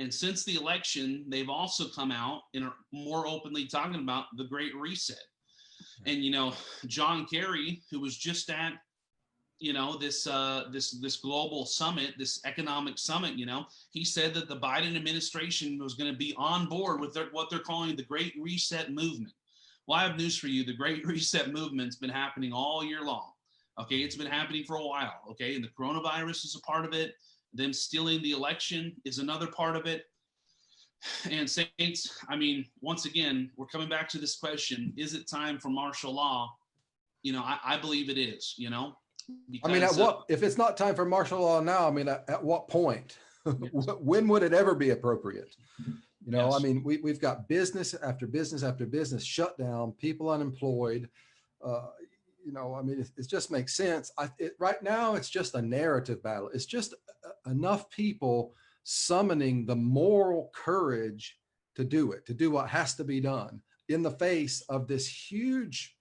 And since the election, they've also come out and are more openly talking about the Great Reset. And, John Kerry, who was just at, this global summit, this economic summit, he said that the Biden administration was going to be on board with what they're calling the Great Reset movement. Well, I have news for you. The Great Reset movement's been happening all year long. Okay, it's been happening for a while. Okay, and the coronavirus is a part of it. Them stealing the election is another part of it. And saints, once again, we're coming back to this question: is it time for martial law? I believe it is. Because, if it's not time for martial law now? At what point? Yes. When would it ever be appropriate? Yes. We've got business after business after business shut down, people unemployed. It just makes sense. Right now, it's just a narrative battle. It's just enough people summoning the moral courage to do it, to do what has to be done in the face of this huge,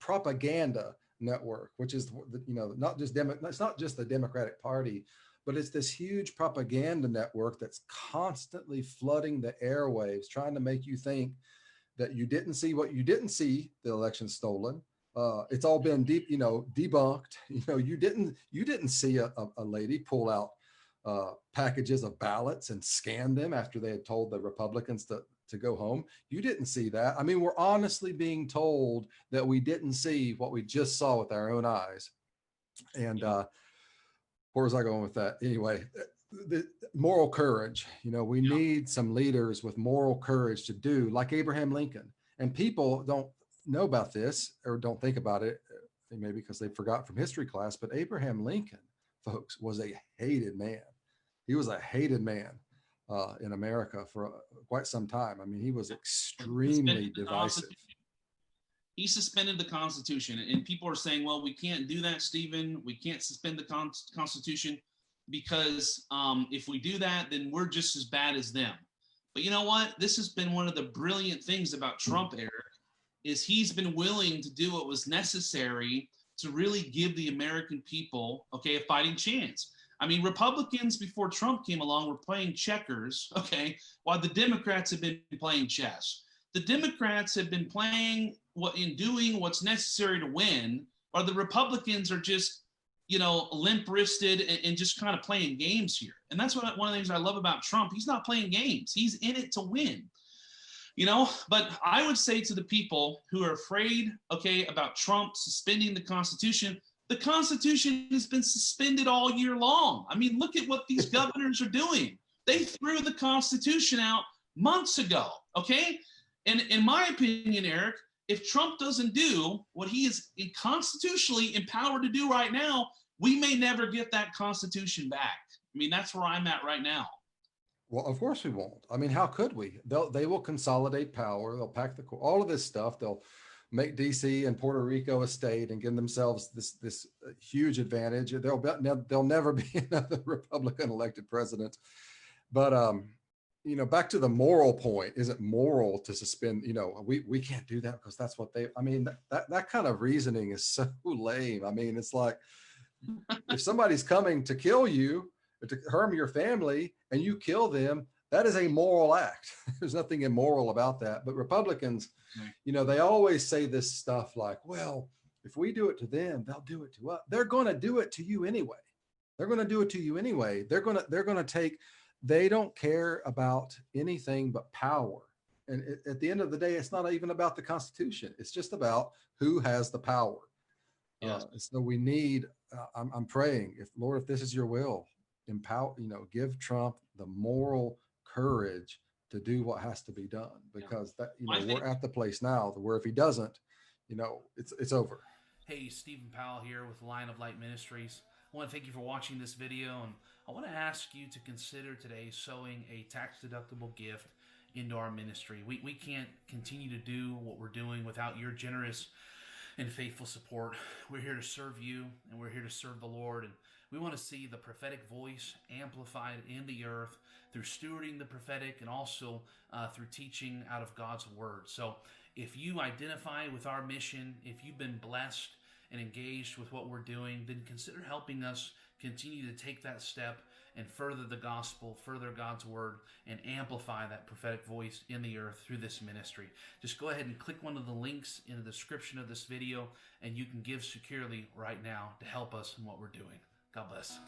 propaganda network, which is, it's not just the Democratic Party, but it's this huge propaganda network that's constantly flooding the airwaves, trying to make you think that you didn't see what you didn't see, the election stolen. It's all been debunked. You didn't see a lady pull out packages of ballots and scan them after they had told the Republicans to go home. You didn't see that. We're honestly being told that we didn't see what we just saw with our own eyes. And where was I going with that? Anyway, the moral courage. We need some leaders with moral courage to do like Abraham Lincoln. And people don't know about this or don't think about it, maybe because they forgot from history class, but Abraham Lincoln, folks, was a hated man. He was a hated man in America for quite some time. He was extremely divisive. He suspended the Constitution, and people are saying, well, we can't do that, Stephen. We can't suspend the Constitution because if we do that, then we're just as bad as them. But you know what? This has been one of the brilliant things about Trump, Eric, is he's been willing to do what was necessary to really give the American people, a fighting chance. Republicans before Trump came along were playing checkers, while the Democrats have been playing chess. The Democrats have been playing doing what's necessary to win, or the Republicans are just, limp-wristed and just kind of playing games here. And that's one of the things I love about Trump. He's not playing games. He's in it to win. But I would say to the people who are afraid, about Trump suspending the Constitution has been suspended all year long. Look at what these governors are doing. They threw the Constitution out months ago, And in my opinion, Eric, if Trump doesn't do what he is constitutionally empowered to do right now, we may never get that Constitution back. That's where I'm at right now. Well, of course we won't. How could we? They will consolidate power. They'll pack all of this stuff. They'll make DC and Puerto Rico a state and give themselves this huge advantage. There'll never be another Republican elected president. But back to the moral point, is it moral to suspend? We can't do that because that's what they. That kind of reasoning is so lame. It's like if somebody's coming to kill you, to harm your family, and you kill them, that is a moral act. There's nothing immoral about that. But Republicans, they always say this stuff like, well, if we do it to them, they'll do it to us. They're going to do it to you anyway. They're going to do it to you anyway. They're going to take, they don't care about anything but power. And at the end of the day, it's not even about the Constitution. It's just about who has the power. Yes. So we need, I'm praying, if this is your will, empower, give Trump the moral courage to do what has to be done, because that, we're at the place now where if he doesn't, it's over. Hey, Stephen Powell here with Line of Light Ministries. I want to thank you for watching this video, and I want to ask you to consider today sowing a tax-deductible gift into our ministry. We can't continue to do what we're doing without your generous and faithful support. We're here to serve you, and we're here to serve the Lord, and we want to see the prophetic voice amplified in the earth through stewarding the prophetic and also through teaching out of God's word. So if you identify with our mission, if you've been blessed and engaged with what we're doing, then consider helping us continue to take that step and further the gospel, further God's word, and amplify that prophetic voice in the earth through this ministry. Just go ahead and click one of the links in the description of this video, and you can give securely right now to help us in what we're doing. God bless.